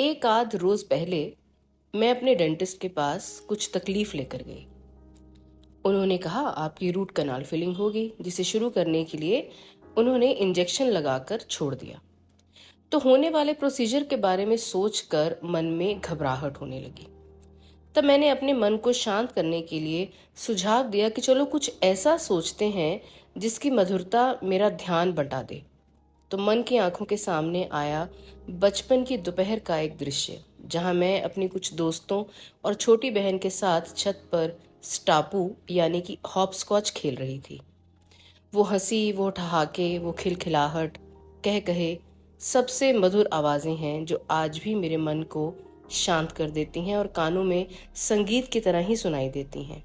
एक आध रोज पहले मैं अपने डेंटिस्ट के पास कुछ तकलीफ लेकर गई। उन्होंने कहा आपकी रूट कनाल फिलिंग होगी, जिसे शुरू करने के लिए उन्होंने इंजेक्शन लगाकर छोड़ दिया। तो होने वाले प्रोसीजर के बारे में सोचकर मन में घबराहट होने लगी। तब मैंने अपने मन को शांत करने के लिए सुझाव दिया कि चलो कुछ ऐसा सोचते हैं जिसकी मधुरता मेरा ध्यान बटा दे। तो मन की आंखों के सामने आया बचपन की दोपहर का एक दृश्य, जहां मैं अपनी कुछ दोस्तों और छोटी बहन के साथ छत पर स्टापू यानी कि हॉप स्कॉच खेल रही थी। वो हंसी, वो ठहाके, वो खिलखिलाहट, कह कहे सबसे मधुर आवाजें हैं जो आज भी मेरे मन को शांत कर देती हैं और कानों में संगीत की तरह ही सुनाई देती हैं।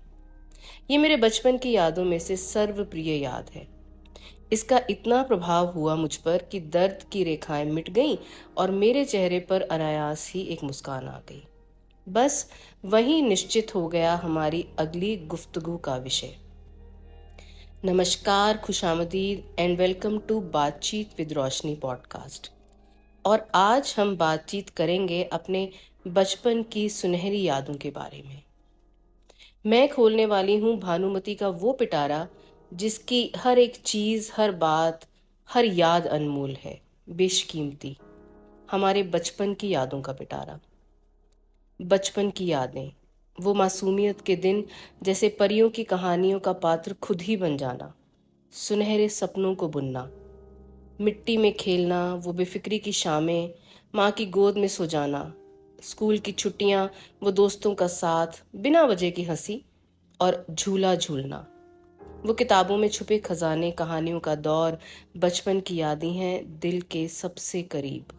ये मेरे बचपन की यादों में से सर्वप्रिय याद है। इसका इतना प्रभाव हुआ मुझ पर कि दर्द की रेखाएं मिट गईं और मेरे चेहरे पर अनायास ही एक मुस्कान आ गई। बस वही निश्चित हो गया हमारी अगली गुफ्तगू का विषय। नमस्कार, खुशामदीद एंड वेलकम टू बातचीत विद रोशनी पॉडकास्ट। और आज हम बातचीत करेंगे अपने बचपन की सुनहरी यादों के बारे में। मैं खोलने वाली हूँ भानुमति का वो पिटारा जिसकी हर एक चीज, हर बात, हर याद अनमोल है, बेशकीमती। हमारे बचपन की यादों का पिटारा। बचपन की यादें, वो मासूमियत के दिन, जैसे परियों की कहानियों का पात्र खुद ही बन जाना, सुनहरे सपनों को बुनना, मिट्टी में खेलना, वो बेफिक्री की शामें, माँ की गोद में सो जाना, स्कूल की छुट्टियां, वो दोस्तों का साथ, बिना वजह की हंसी और झूला झूलना, वो किताबों में छुपे खजाने, कहानियों का दौर। बचपन की यादें हैं दिल के सबसे करीब।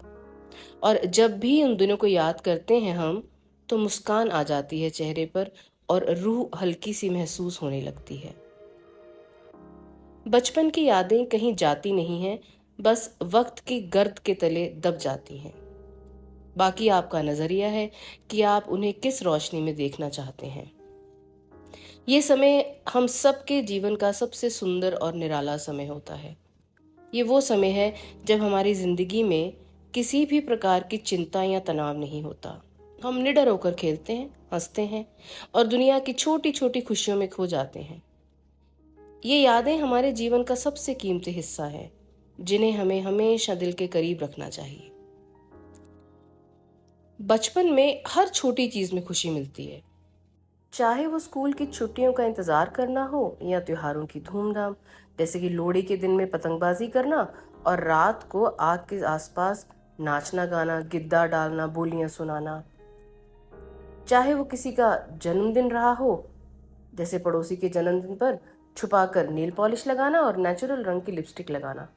और जब भी उन दिनों को याद करते हैं हम, तो मुस्कान आ जाती है चेहरे पर और रूह हल्की सी महसूस होने लगती है। बचपन की यादें कहीं जाती नहीं हैं, बस वक्त की गर्द के तले दब जाती हैं। बाकी आपका नजरिया है कि आप उन्हें किस रोशनी में देखना चाहते हैं। ये समय हम सबके जीवन का सबसे सुंदर और निराला समय होता है। ये वो समय है जब हमारी जिंदगी में किसी भी प्रकार की चिंता या तनाव नहीं होता। हम निडर होकर खेलते हैं, हंसते हैं और दुनिया की छोटी छोटी खुशियों में खो जाते हैं। ये यादें हमारे जीवन का सबसे कीमती हिस्सा है, जिन्हें हमें हमेशा दिल के करीब रखना चाहिए। बचपन में हर छोटी चीज में खुशी मिलती है, चाहे वो स्कूल की छुट्टियों का इंतजार करना हो या त्योहारों की धूमधाम, जैसे कि लोहड़ी के दिन में पतंगबाजी करना और रात को आग के आसपास नाचना गाना, गिद्दा डालना, बोलियां सुनाना। चाहे वो किसी का जन्मदिन रहा हो, जैसे पड़ोसी के जन्मदिन पर छुपाकर नेल पॉलिश लगाना और नेचुरल रंग की लिपस्टिक लगाना,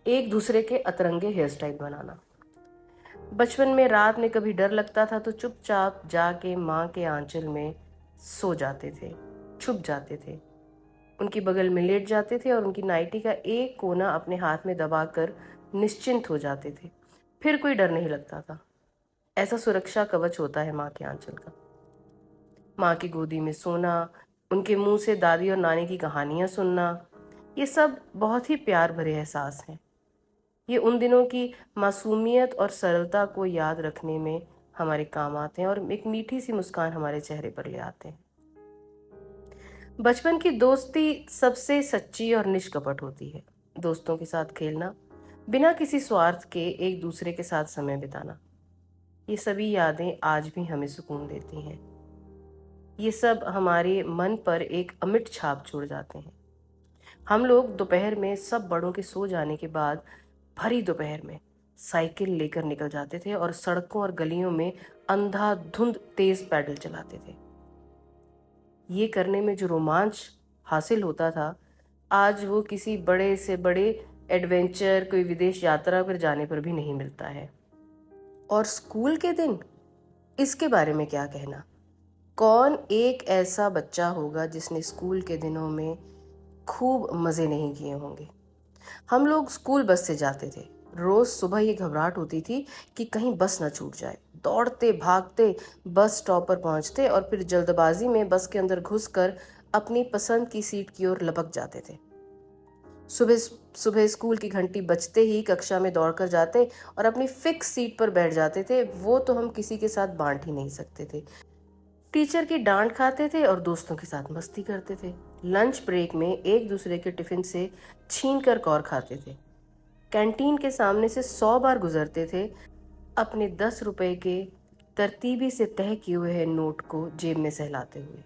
एक दूसरे के अतरंगे हेयर स्टाइल बनाना। बचपन में रात में कभी डर लगता था तो चुपचाप जाके माँ के आंचल में सो जाते थे, छुप जाते थे, उनकी बगल में लेट जाते थे और उनकी नाइटी का एक कोना अपने हाथ में दबाकर निश्चिंत हो जाते थे। फिर कोई डर नहीं लगता था। ऐसा सुरक्षा कवच होता है माँ के आंचल का। माँ की गोदी में सोना, उनके मुंह से दादी और नानी की कहानियां सुनना, ये सब बहुत ही प्यार भरे एहसास हैं। ये उन दिनों की मासूमियत और सरलता को याद रखने में हमारे काम आते हैं और एक मीठी सी मुस्कान हमारे चेहरे पर ले आते हैं। बचपन की दोस्ती सबसे सच्ची और निष्कपट होती है। दोस्तों के साथ खेलना, बिना किसी स्वार्थ के एक दूसरे के साथ समय बिताना, ये सभी यादें आज भी हमें सुकून देती हैं। ये सब हमारे मन पर एक अमिट छाप छोड़ जाते हैं। हम लोग दोपहर में सब बड़ों के सो जाने के बाद भरी दोपहर में साइकिल लेकर निकल जाते थे और सड़कों और गलियों में अंधाधुंध तेज पैडल चलाते थे। ये करने में जो रोमांच हासिल होता था, आज वो किसी बड़े से बड़े एडवेंचर, कोई विदेश यात्रा पर जाने पर भी नहीं मिलता है। और स्कूल के दिन, इसके बारे में क्या कहना। कौन एक ऐसा बच्चा होगा जिसने स्कूल के दिनों में खूब मज़े नहीं किए होंगे। हम लोग स्कूल बस से जाते थे। रोज सुबह ये घबराहट होती थी कि कहीं बस न छूट जाए। दौड़ते भागते बस स्टॉप पर पहुंचते और फिर जल्दबाजी में बस के अंदर घुसकर अपनी पसंद की सीट की ओर लपक जाते थे। सुबह सुबह स्कूल की घंटी बजते ही कक्षा में दौड़कर जाते और अपनी फिक्स सीट पर बैठ जाते थे, वो तो हम किसी के साथ बांट ही नहीं सकते थे। टीचर की डांट खाते थे और दोस्तों के साथ मस्ती करते थे। लंच ब्रेक में एक दूसरे के टिफिन से छीन कर कौर खाते थे। कैंटीन के सामने से 100 बार गुजरते थे, अपने 10 रुपए के तरतीबी से तय किए हुए नोट को जेब में सहलाते हुए,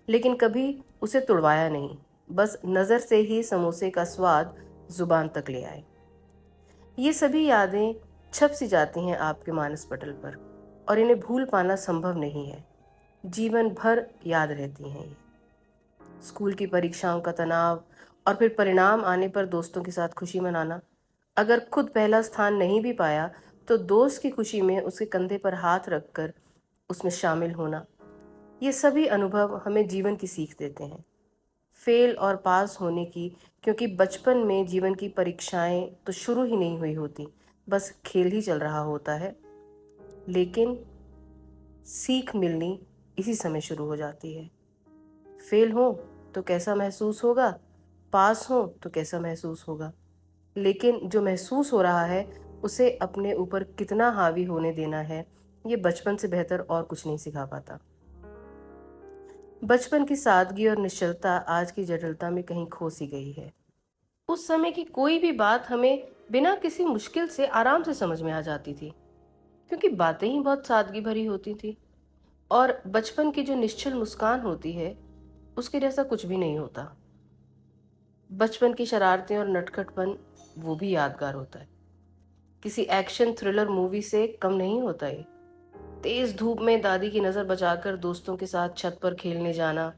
लेकिन कभी उसे तुड़वाया नहीं, बस नज़र से ही समोसे का स्वाद जुबान तक ले आए। ये सभी यादें छप सी जाती हैं आपके मानस पटल पर, और इन्हें भूल पाना संभव नहीं है। जीवन भर याद रहती हैं ये। स्कूल की परीक्षाओं का तनाव और फिर परिणाम आने पर दोस्तों के साथ खुशी मनाना। अगर खुद पहला स्थान नहीं भी पाया तो दोस्त की खुशी में उसके कंधे पर हाथ रखकर उसमें शामिल होना। ये सभी अनुभव हमें जीवन की सीख देते हैं, फेल और पास होने की, क्योंकि बचपन में जीवन की परीक्षाएं तो शुरू ही नहीं हुई होती, बस खेल ही चल रहा होता है। लेकिन सीख मिलनी इसी समय शुरू हो जाती है। फेल हो तो कैसा महसूस होगा, पास हो तो कैसा महसूस होगा, लेकिन जो महसूस हो रहा है उसे अपने ऊपर कितना हावी होने देना है, ये बचपन से बेहतर और कुछ नहीं सिखा पाता। बचपन की सादगी और निश्चलता आज की जटिलता में कहीं खो सी गई है। उस समय की कोई भी बात हमें बिना किसी मुश्किल से आराम से समझ में आ जाती थी, क्योंकि बातें ही बहुत सादगी भरी होती थी। और बचपन की जो निश्चल मुस्कान होती है, उसके जैसा कुछ भी नहीं होता। बचपन की शरारतें और नटखटपन वो भी यादगार होता है, किसी एक्शन थ्रिलर मूवी से कम नहीं होता ये। तेज धूप में दादी की नज़र बचाकर दोस्तों के साथ छत पर खेलने जाना,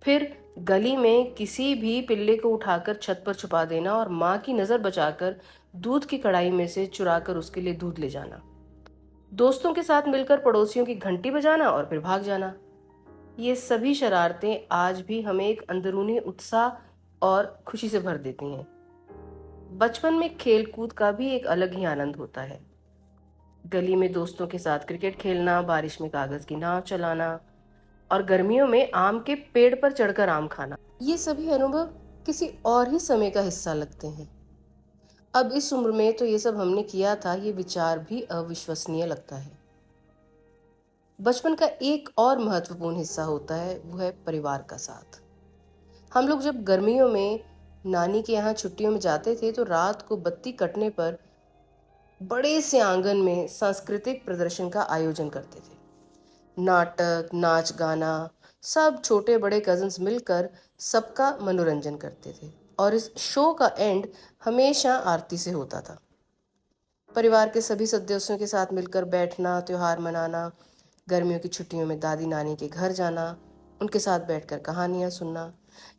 फिर गली में किसी भी पिल्ले को उठाकर छत पर छुपा देना और माँ की नज़र बचाकर दूध की कढ़ाई में से चुराकर उसके लिए दूध ले जाना, दोस्तों के साथ मिलकर पड़ोसियों की घंटी बजाना और फिर भाग जाना। ये सभी शरारतें आज भी हमें एक अंदरूनी उत्साह और खुशी से भर देती हैं। बचपन में खेल कूद का भी एक अलग ही आनंद होता है। गली में दोस्तों के साथ क्रिकेट खेलना, बारिश में कागज की नाव चलाना और गर्मियों में आम के पेड़ पर चढ़कर आम खाना, ये सभी अनुभव किसी और ही समय का हिस्सा लगते हैं। अब इस उम्र में तो ये सब हमने किया था, ये विचार भी अविश्वसनीय लगता है। बचपन का एक और महत्वपूर्ण हिस्सा होता है, वो है परिवार का साथ। हम लोग जब गर्मियों में नानी के यहाँ छुट्टियों में जाते थे तो रात को बत्ती कटने पर बड़े से आंगन में सांस्कृतिक प्रदर्शन का आयोजन करते थे। नाटक, नाच गाना, सब छोटे बड़े कजिन्स मिलकर सबका मनोरंजन करते थे, और इस शो का एंड हमेशा आरती से होता था। परिवार के सभी सदस्यों के साथ मिलकर बैठना, त्योहार मनाना, गर्मियों की छुट्टियों में दादी नानी के घर जाना, उनके साथ बैठकर कहानियाँ सुनना,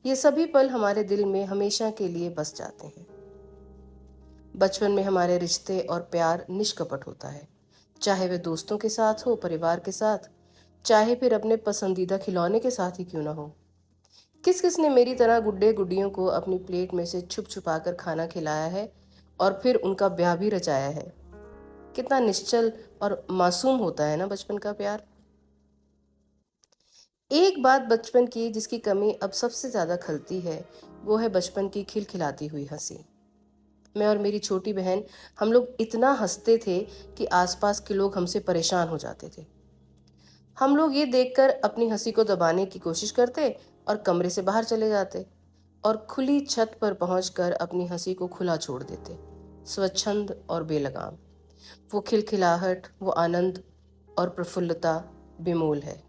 ये सभी पल हमारे दिल में हमेशा के लिए बस जाते हैं। बचपन में हमारे रिश्ते और प्यार निष्कपट होता है, चाहे वे दोस्तों के साथ हो, परिवार के साथ, चाहे फिर अपने पसंदीदा खिलौने के साथ ही क्यों ना हो। किस किस ने मेरी तरह गुड्डे गुड्डियों को अपनी प्लेट में से छुप छुपा कर खाना खिलाया है और फिर उनका ब्याह भी रचाया है। कितना निश्चल और मासूम होता है ना बचपन का प्यार। एक बात बचपन की जिसकी कमी अब सबसे ज्यादा खलती है, वो है बचपन की खिलखिलाती हुई हंसी। मैं और मेरी छोटी बहन, हम लोग इतना हंसते थे कि आसपास के लोग हमसे परेशान हो जाते थे। हम लोग ये देखकर अपनी हंसी को दबाने की कोशिश करते और कमरे से बाहर चले जाते, और खुली छत पर पहुंचकर अपनी हंसी को खुला छोड़ देते, स्वच्छंद और बेलगाम। वो खिलखिलाहट, वो आनंद और प्रफुल्लता बेमोल है।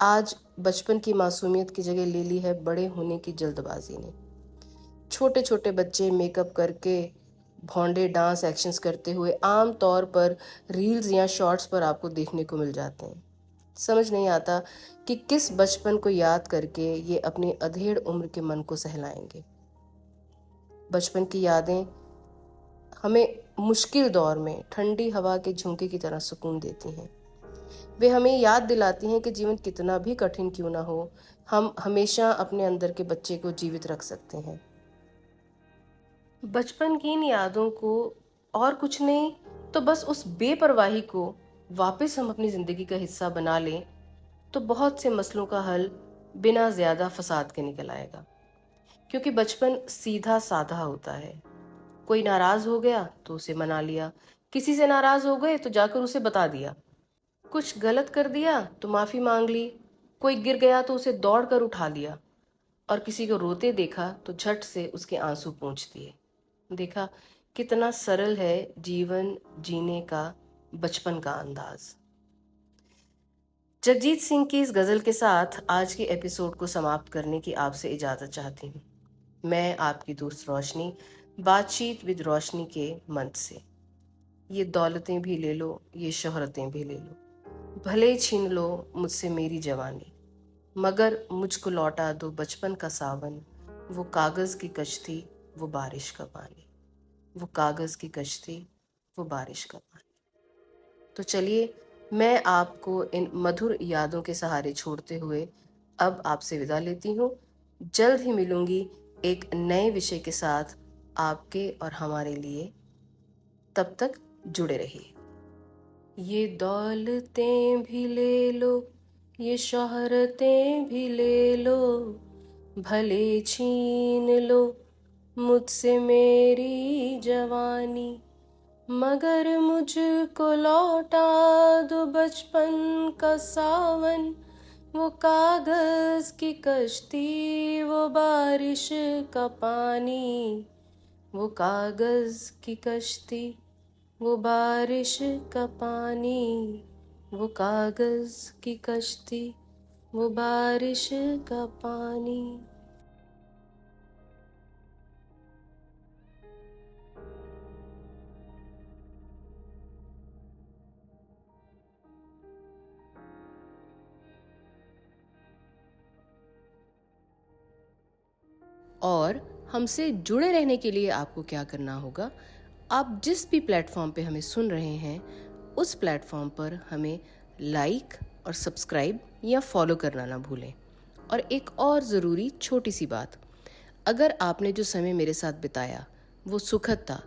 आज बचपन की मासूमियत की जगह ले ली है बड़े होने की जल्दबाजी ने। छोटे छोटे बच्चे मेकअप करके भौंडे डांस एक्शंस करते हुए आम तौर पर रील्स या शॉर्ट्स पर आपको देखने को मिल जाते हैं। समझ नहीं आता कि किस बचपन को याद करके ये अपनी अधेड़ उम्र के मन को सहलाएंगे। बचपन की यादें हमें मुश्किल दौर में ठंडी हवा के झोंके की तरह सुकून देती हैं। वे हमें याद दिलाती हैं कि जीवन कितना भी कठिन क्यों ना हो, हम हमेशा अपने अंदर के बच्चे को जीवित रख सकते हैं। बचपन की इन यादों को और कुछ नहीं तो बस उस बेपरवाही को वापस हम अपनी जिंदगी का हिस्सा बना लें, तो बहुत से मसलों का हल बिना ज्यादा फसाद के निकल आएगा। क्योंकि बचपन सीधा साधा होता है। कोई नाराज हो गया तो उसे मना लिया, किसी से नाराज हो गए तो जाकर उसे बता दिया, कुछ गलत कर दिया तो माफी मांग ली, कोई गिर गया तो उसे दौड़ कर उठा लिया, और किसी को रोते देखा तो झट से उसके आंसू पोंछ दिए। देखा कितना सरल है जीवन जीने का बचपन का अंदाज। जगजीत सिंह की इस गजल के साथ आज के एपिसोड को समाप्त करने की आपसे इजाजत चाहती हूँ। मैं आपकी दोस्त रोशनी, बातचीत विद रोशनी के मंच से। ये दौलतें भी ले लो, ये शोहरतें भी ले लो, भले छीन लो मुझसे मेरी जवानी, मगर मुझको लौटा दो बचपन का सावन, वो कागज की कश्ती वो बारिश का पानी, वो कागज की कश्ती वो बारिश का पानी। तो चलिए, मैं आपको इन मधुर यादों के सहारे छोड़ते हुए अब आपसे विदा लेती हूँ। जल्द ही मिलूंगी एक नए विषय के साथ आपके और हमारे लिए। तब तक जुड़े रहिए। ये दौलतें भी ले लो, ये शोहरतें भी ले लो, भले छीन लो मुझसे मेरी जवानी, मगर मुझको लौटा दो बचपन का सावन, वो कागज की कश्ती वो बारिश का पानी, वो कागज की कश्ती वो बारिश का पानी, वो कागज की कश्ती वो बारिश का पानी। और हमसे जुड़े रहने के लिए आपको क्या करना होगा, आप जिस भी प्लेटफॉर्म पे हमें सुन रहे हैं उस प्लेटफॉर्म पर हमें लाइक और सब्सक्राइब या फॉलो करना ना भूलें। और एक और ज़रूरी छोटी सी बात, अगर आपने जो समय मेरे साथ बिताया वो सुखद था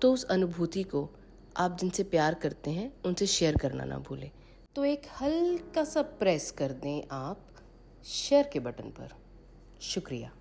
तो उस अनुभूति को आप जिनसे प्यार करते हैं उनसे शेयर करना ना भूलें। तो एक हल्का सा प्रेस कर दें आप शेयर के बटन पर। शुक्रिया।